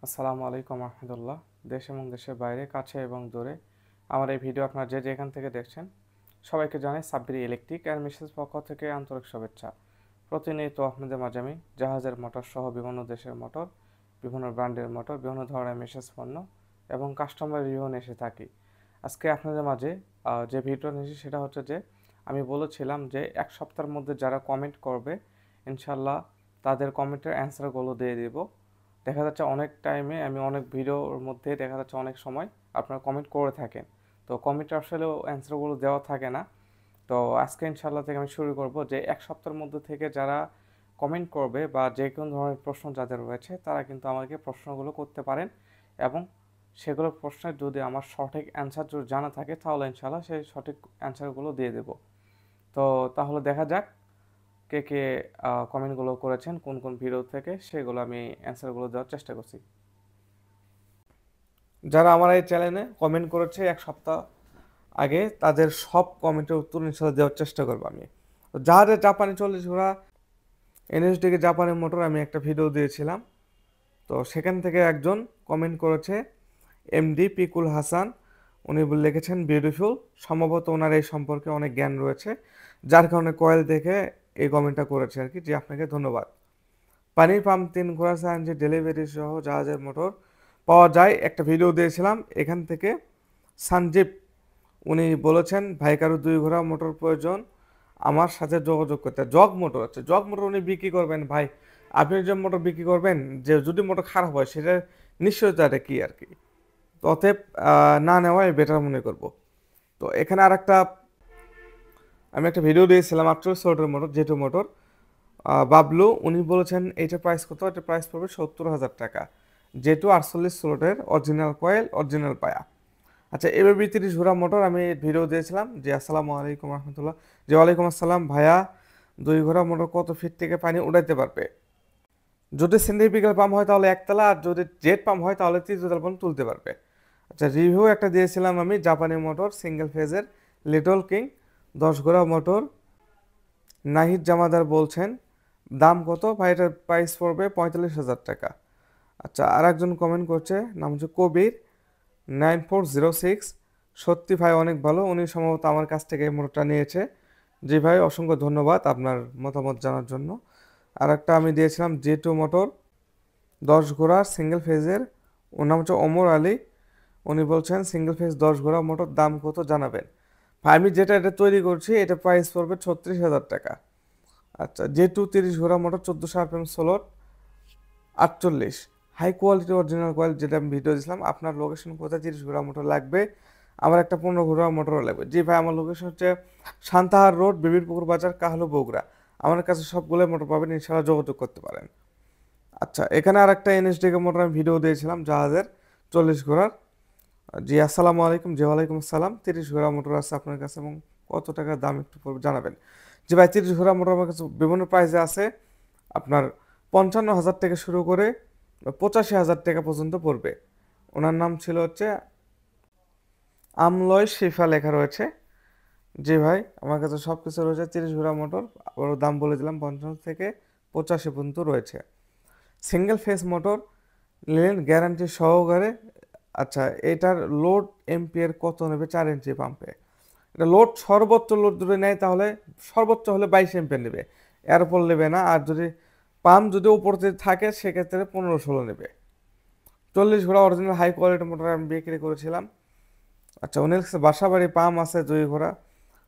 আসসালামু আলাইকুম রহমতুল্লাহ। দেশ এবং দেশের বাইরে, কাছে এবং দূরে আমার এই ভিডিও আপনারা যে যেখান থেকে দেখছেন সবাইকে জানাই সাব্বির ইলেকট্রিক অ্যান্ড মেশিনস পক্ষ থেকে আন্তরিক শুভেচ্ছা। প্রতিনিয়ত আপনাদের মাঝে আমি জাহাজের মোটর সহ বিভিন্ন দেশের মোটর, বিভিন্ন ব্র্যান্ডের মোটর, বিভিন্ন ধরনের মেশিনস পণ্য এবং কাস্টমার রিভিউ নিয়ে এসে থাকি। আজকে আপনাদের মাঝে যে ভিডিও নিয়েছি সেটা হচ্ছে যে আমি বলেছিলাম যে এক সপ্তাহের মধ্যে যারা কমেন্ট করবে ইনশাল্লাহ তাদের কমেন্টের অ্যান্সারগুলো দিয়ে দিব। দেখা যাচ্ছে অনেক টাইমে আমি অনেক ভিডিওর মধ্যে দেখা যাচ্ছে অনেক সময় আপনারা কমেন্ট করে থাকেন, তো কমেন্টে আসলেও অ্যান্সারগুলো দেওয়া থাকে না। তো আজকে ইনশাল্লাহ থেকে আমি শুরু করব যে এক সপ্তাহের মধ্যে থেকে যারা কমেন্ট করবে বা যে কোনো ধরনের প্রশ্ন যাদের রয়েছে তারা কিন্তু আমাকে প্রশ্নগুলো করতে পারেন, এবং সেগুলো প্রশ্নের যদি আমার সঠিক অ্যান্সার যদি জানা থাকে তাহলে ইনশাল্লাহ সেই সঠিক অ্যান্সারগুলো দিয়ে দেব। তো তাহলে দেখা যাক কে কে কমেন্টগুলো করেছেন কোন কোন ভিডিও থেকে, সেগুলো আমি অ্যান্সারগুলো দেওয়ার চেষ্টা করছি। যারা আমার এই চ্যানেলে কমেন্ট করেছে এক সপ্তাহ আগে তাদের সব কমেন্টের উত্তর ইনশাল্লাহ দেওয়ার চেষ্টা করবো আমি। তো যাদের জাপানি 40 ঘোড়া এনএসডিকে জাপানি মোটর আমি একটা ভিডিও দিয়েছিলাম, তো সেখান থেকে একজন কমেন্ট করেছে এমডি পিকুল হাসান। উনি লিখেছেন বিউটিফুল, সম্ভবত ওনার এই সম্পর্কে অনেক জ্ঞান রয়েছে যার কারণে কয়েল দেখে এই কমেন্টটা করেছে আর কি। জি, আপনাকে ধন্যবাদ। পানির পাম্প 3 ঘোড়া সাহায্যে ডেলিভারি সহ জাহাজের মোটর পাওয়া যায় একটা ভিডিও দিয়েছিলাম এখান থেকে। সঞ্জীব উনি বলেছেন ভাই কারো 2 ঘোড়া মোটর প্রয়োজন, আমার সাথে যোগাযোগ করতে। জগ মোটর আছে, জগ মোটর উনি বিক্রি করবেন ভাই। আপনি যে মোটর বিক্রি করবেন, যে যদি মোটর খারাপ হয় সেটার নিশ্চয়তাটা কি আর কি। তো অতএব না নেওয়াই বেটার মনে করব। তো এখানে আর একটা আমি একটা ভিডিও দিয়েছিলাম 48 মোটর জেটু মোটর। বাবলু উনি বলেছেন এইটা প্রাইস কত, এটা প্রাইস পড়বে 70,000 টাকা। যেহেতু 48 স্লটের অরিজিনাল কয়েল, অরিজিনাল পায়া। আচ্ছা, এভাবে 30 ঘোড়া মোটর আমি ভিডিও দিয়েছিলাম। যে আসসালামু আলাইকুম রহমতুল্লাহ। যে ওয়ালাইকুম আসসালাম ভাইয়া, 2 ঘোড়া মোটর কত ফিট থেকে পানি উঠাইতে পারবে? যদি সেন্ট্রিপিক্যাল পাম্প হয় তাহলে একতলা, আর যদি জেট পাম্প হয় তাহলে 30 তলা পর্যন্ত তুলতে পারবে। আচ্ছা, রিভিউ একটা দিয়েছিলাম আমি জাপানি মোটর সিঙ্গেল ফেজের লিটল কিং 10 ঘোড়া মোটর। নাহিদ জামাদার বলছেন দাম কত ভাই? এটার প্রাইস পড়বে 45,000 টাকা। আচ্ছা, আর একজন কমেন্ট করছে, নাম হচ্ছে কবির 9406। সত্যি ভাই অনেক ভালো, উনি সম্ভবত আমার কাছ থেকে এই মোটরটা নিয়েছে। জি ভাই, অসংখ্য ধন্যবাদ আপনার মতামত জানার জন্য। আর একটা আমি দিয়েছিলাম জে2 মোটর 10 ঘোড়া সিঙ্গেল ফেজের, ওর নাম হচ্ছে ওমর আলী। উনি বলছেন সিঙ্গেল ফেজ 10 ঘোড়া মোটর দাম কত জানাবেন। ভাই আমি যেটা এটা তৈরি করছি এটা প্রাইস পড়বে 36,000 টাকা। আচ্ছা, জে2 30 ঘোড়া motor 1400 RPM slot 48, high quality original coil, যেটা আমি ভিডিও দিয়েছিলাম। আপনার লোকেশন কোথায়? 30 ঘোড়া মোটর লাগবে, আমার একটা 15 ঘোড়া মোটরও লাগবে। জি ভাই, আমার লোকেশন হচ্ছে সান্তাহার রোড, বিবির পুকুর বাজার, কাহলু, বগুড়া। আমার কাছে সবগুলো মোটর পাবেন, ইনশাআল্লাহ যোগাযোগ করতে পারেন। আচ্ছা, এখানে আর একটা এনএসডিকে মোটর আমি ভিডিও দিয়েছিলাম জাহাজের 40 ঘোড়ার। জি আসসালামু আলাইকুম। জি ওয়ালাইকুম আসসালাম। 30 ঘোড়া মোটর আছে আপনার কাছে এবং কত টাকা দাম একটু পড়বে জানাবেন। জি ভাই, 30 ঘোড়া মোটর আমার কাছে বিভিন্ন প্রাইসে আছে। আপনার 55,000 থেকে শুরু করে 85,000 টাকা পর্যন্ত পড়বে। ওনার নাম ছিল হচ্ছে আমলয় শিফা লেখা রয়েছে। জি ভাই, আমার কাছে সব কিছু রয়েছে। 30 ঘোড়া মোটর আবারও দাম বলে দিলাম, 50 থেকে 85 পর্যন্ত রয়েছে। সিঙ্গেল ফেস মোটর নিলেন গ্যারান্টি সহকারে। আচ্ছা, এটার লোড এম্পিয়ার কত নেবে 4 ইঞ্চি পাম্পে? এটা লোড সর্বোচ্চ লোড যদি নেয় তাহলে সর্বোচ্চ হলে 22 এম্পিয়ার নেবে, এর উপর নেবে না। আর যদি পাম্প যদি উপরে থাকে সেক্ষেত্রে 15-16 নেবে। 40 ঘোড়া অরিজিনাল হাই কোয়ালিটি মোটর আমি বিক্রি করেছিলাম। আচ্ছা, উনি বাসাবাড়ি পাম্প আছে 2 ঘোড়া।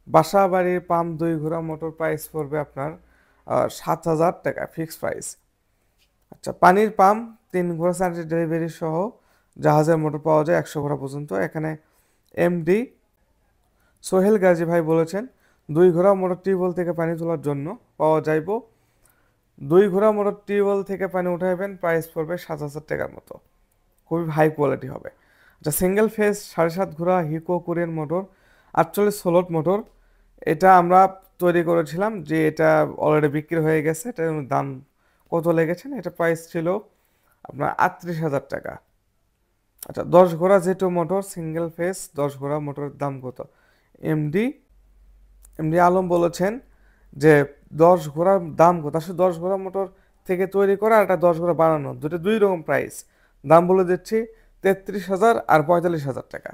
বাসাবাড়ির পাম্প 2 ঘোড়া মোটর প্রাইস পড়বে আপনার 7,000 টাকা ফিক্সড প্রাইস। আচ্ছা, পানির পাম্প 3 ঘোড়া সার্ভিস ডেলিভারি সহ জাহাজের মোটর পাওয়া যায় 100 ঘোড়া পর্যন্ত। এখানে এমডি সোহেল গাজী ভাই বলেছেন 2 ঘোড়া মোটর টিউবওয়েল থেকে পানি তোলার জন্য পাওয়া যাইব। 2 ঘোড়া মোটর টিউবওয়েল থেকে পানি উঠাইবেন, প্রাইস পড়বে 7,000 টাকার মতো, খুবই হাই কোয়ালিটি হবে। আচ্ছা, সিঙ্গেল ফেজ 7.5 ঘোড়া হিকো কোরিয়ান মোটর 48 স্লট মোটর, এটা আমরা তৈরি করেছিলাম। যে এটা অলরেডি বিক্রি হয়ে গেছে। এটার দাম কত লেগেছেন? এটা প্রাইস ছিল আপনার 38,000 টাকা। আচ্ছা, 10 ঘোড়া জেটো মোটর সিঙ্গেল ফেজ 10 ঘোড়া মোটরের দাম কত? এমডি এমডি আলম বলেছেন যে 10 ঘোড়ার দাম কত? আসলে 10 ঘোড়া মোটর থেকে তৈরি করা আর একটা 10 ঘোড়া বানানো, দুটো দুই রকম প্রাইস। দাম বলে দিচ্ছি 33,000 আর 45,000 টাকা।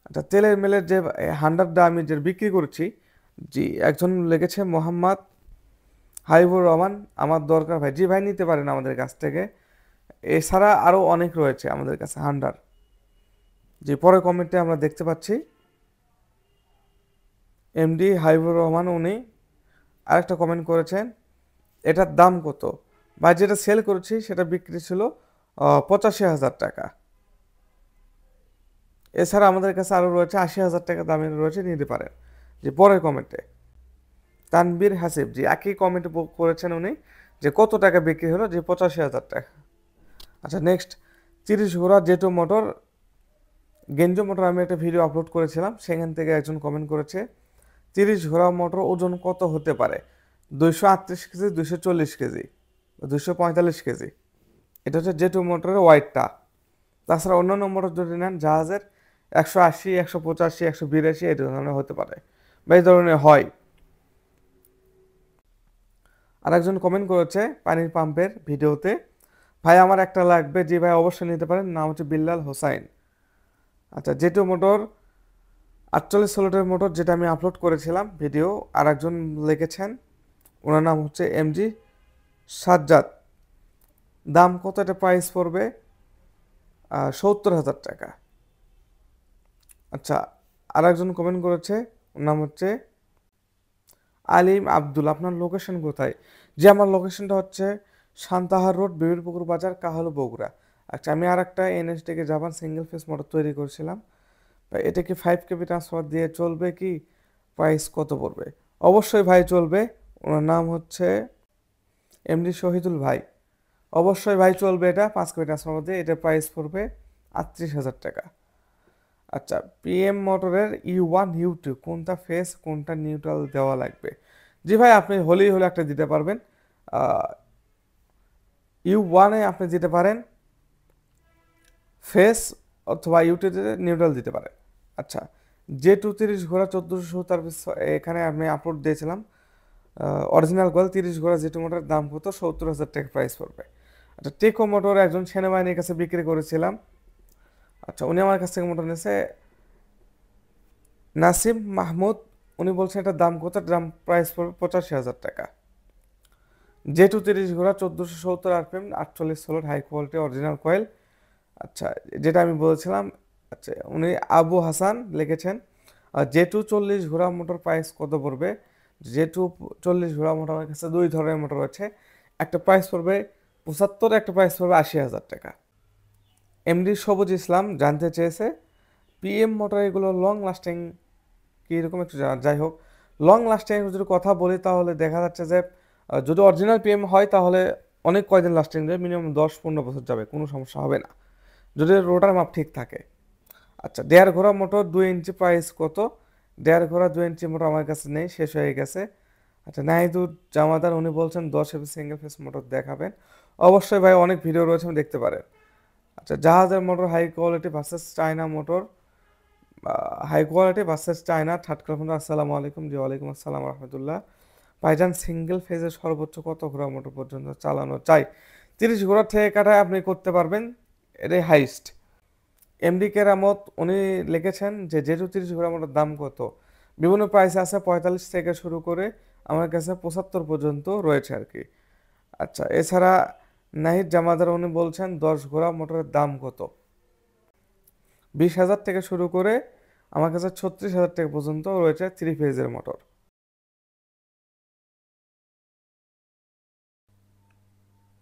আচ্ছা, তেলের মেলের যে হান্ডারটা আমি যে বিক্রি করছি, জি একজন লিখেছে মোহাম্মদ হাবিবুর রহমান, আমার দরকার ভাই। জি ভাই, নিতে পারেন আমাদের কাছ থেকে। এছাড়া আরও অনেক রয়েছে আমাদের কাছে হান্ডার। যে পরে কমেন্টে আমরা দেখতে পাচ্ছি এমডি হাবিবুর রহমান, উনি আরেকটা কমেন্ট করেছেন, এটার দাম কত? বা যেটা সেল করেছি সেটা বিক্রি ছিল 85,000 টাকা। এছাড়া আমাদের কাছে আরও রয়েছে 80,000 টাকা দামের রয়েছে, নিতে পারেন। যে পরের কমেন্টে তানবীর হাসিব, জি একই কমেন্ট করেছেন উনি, যে কত টাকা বিক্রি হলো, যে 85,000 টাকা। আচ্ছা নেক্সট, 30 ঘোড়া জেটো মোটর, গেঞ্জো মোটর আমি একটা ভিডিও আপলোড করেছিলাম, সেখান থেকে একজন কমেন্ট করেছে 30 ঘোড়া মোটর ওজন কত হতে পারে? 238 কেজি, 240 কেজি, 245 কেজি। এটা হচ্ছে জেটো মোটরের ওয়াইটটা। তাছাড়া অন্যান্য মোটর যদি নেন জাহাজের 180, 185, 182 এই ধরনের হতে পারে, বা এই ধরনের হয়। আর একজন কমেন্ট করেছে পানির পাম্পের ভিডিওতে, ভাই আমার একটা লাগবে। জি ভাই, অবশ্যই নিতে পারেন। নাম হচ্ছে বিল্লাল হোসাইন। আচ্ছা, জেটো মোটর 48 স্লটের মোটর, যেটা আমি আপলোড করেছিলাম ভিডিও, আর একজন লিখেছেন, ওনার নাম হচ্ছে এমজি সাজ্জাদ। দাম কত? এটা প্রাইস পড়বে 70,000 টাকা। আচ্ছা, আর একজন কমেন্ট করেছে, ওর নাম হচ্ছে আলিম আব্দুল। আপনার লোকেশন কোথায়? যে আমার লোকেশনটা হচ্ছে সান্তাহার রোড, বিবিরপুকুর বাজার, কাহালু, বগুড়া। আচ্ছা, আমি আর একটা এনএসডিকে জাপান সিঙ্গেল ফেস মোটর তৈরি করেছিলাম। এটা কি 5 কেবি ট্রান্সফার দিয়ে চলবে কি? প্রাইস কত পড়বে? অবশ্যই ভাই চলবে। ওনার নাম হচ্ছে এমডি শহীদুল ভাই। অবশ্যই ভাই চলবে, এটা 5 কেবি ট্রান্সফার দিয়ে। এটা প্রাইস পড়বে 38,000 টাকা। আচ্ছা, পিএম মোটরের U1 U2 কোনটা ফেস কোনটা নিউট্রাল দেওয়া লাগবে? জি ভাই, আপনি হলেই হলে একটা দিতে পারবেন। U1-এ আপনি দিতে পারেন ফেস, অথবা U2-তে নিউট্রাল দিতে পারেন। আচ্ছা, যে 30 ঘোড়া 1470, এখানে আমি আপলোড দিয়েছিলাম অরিজিনাল কয়েল 30 ঘোড়া জেটু মোটরের দাম কত? 70,000 টাকা প্রাইস পড়বে। আচ্ছা, টেকো মোটর একজন সেনাবাহিনীর কাছে বিক্রি করেছিলাম। আচ্ছা, উনি আমার কাছ থেকে মোটর নিয়েছে নাসিম মাহমুদ। উনি বলছেন এটার দাম কত? দাম প্রাইস পড়বে 85,000 টাকা। জেটু 30 ঘোড়া 1470 RPM, 48 slot, high quality original coil. আচ্ছা, যেটা আমি বলেছিলাম। আচ্ছা, উনি আবু হাসান লিখেছেন, জেটু 40 ঘোড়া মোটর প্রাইস কত পড়বে? জেটু 40 ঘোড়া মোটর আমার কাছে দুই ধরনের মোটর আছে, একটা প্রাইস পড়বে 75, একটা প্রাইস পড়বে 80,000 টাকা। এমডি সবুজ ইসলাম জানতে চেয়েছে পিএম মোটর এগুলো লং লাস্টিং কীরকম একটু যাই হোক, লং লাস্টিং যদি কথা বলি তাহলে দেখা যাচ্ছে যে যদি অরিজিনাল পিএম হয় তাহলে অনেক কয়দিন লাস্টিং দেবে, মিনিমাম 10-15 বছর যাবে, কোনো সমস্যা হবে না যদি রোটার মাপ ঠিক থাকে। আচ্ছা, 1.5 ঘোড়া মোটর 2 ইঞ্চি প্রাইস কত? 1.5 ঘোড়া 2 ইঞ্চি মোটর আমার কাছে নেই, শেষ হয়ে গেছে। আচ্ছা, নাহিদুর জামাদার, উনি বলছেন 10 এবি সিঙ্গেল ফেস মোটর দেখাবেন। অবশ্যই ভাই, অনেক ভিডিও রয়েছে, আমি দেখতে পারেন। আচ্ছা, জাহাজের motor high quality versus China motor, high quality versus China. Third class. আসসালামু আলাইকুম। জি ওয়ালাইকুম আসসালাম রহমতুল্লাহ। ভাইজান, সিঙ্গেল ফেজের সর্বোচ্চ কত ঘোড়া মোটর পর্যন্ত চালানো চাই? 30 ঘোড়া থেকে কাটায় আপনি করতে পারবেন, এটাই হাইস্ট। এমডি কেরামত, উনি লিখেছেন যে জেটু 30 ঘোড়া মোটর দাম কত? বিভিন্ন প্রাইস আছে, 45 থেকে শুরু করে আমার কাছে 75 পর্যন্ত রয়েছে আর কি। আচ্ছা, এছাড়া নাহিদ জামাদার, উনি বলছেন 10 ঘোড়া মোটরের দাম কত? 20,000 থেকে শুরু করে আমার কাছে 36,000 টাকা পর্যন্ত রয়েছে 3 ফেজের মোটর।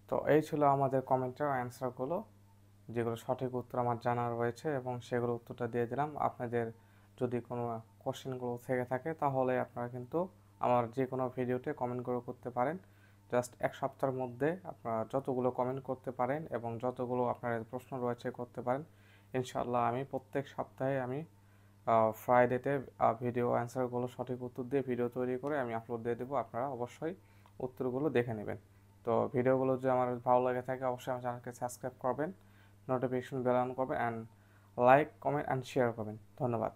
তো এই ছিল আমাদের কমেন্টের অ্যান্সারগুলো, যেগুলো সঠিক উত্তর আমার জানা রয়েছে এবং সেগুলো উত্তরটা দিয়ে দিলাম। আপনাদের যদি কোনো কোশ্চেনগুলো থেকে থাকে তাহলে আপনারা কিন্তু আমার যে কোনো ভিডিওতে কমেন্ট করে করতে পারেন। জাস্ট এক সপ্তাহের মধ্যে আপনারা যতগুলো কমেন্ট করতে পারেন এবং যতগুলো আপনার প্রশ্ন রয়েছে করতে পারেন, ইনশাআল্লাহ আমি প্রত্যেক সপ্তাহে আমি ফ্রাইডেতে ভিডিও অ্যান্সারগুলো সঠিক উত্তর দিয়ে ভিডিও তৈরি করে আমি আপলোড দিয়ে দেবো। আপনারা অবশ্যই উত্তরগুলো দেখে নেবেন। তো ভিডিওগুলো যদি আমার ভালো লাগে থাকে অবশ্যই আমার চ্যানেলকে সাবস্ক্রাইব করবেন, নোটিফিকেশন বেল অন করবেন, and like, comment and share করবেন। ধন্যবাদ।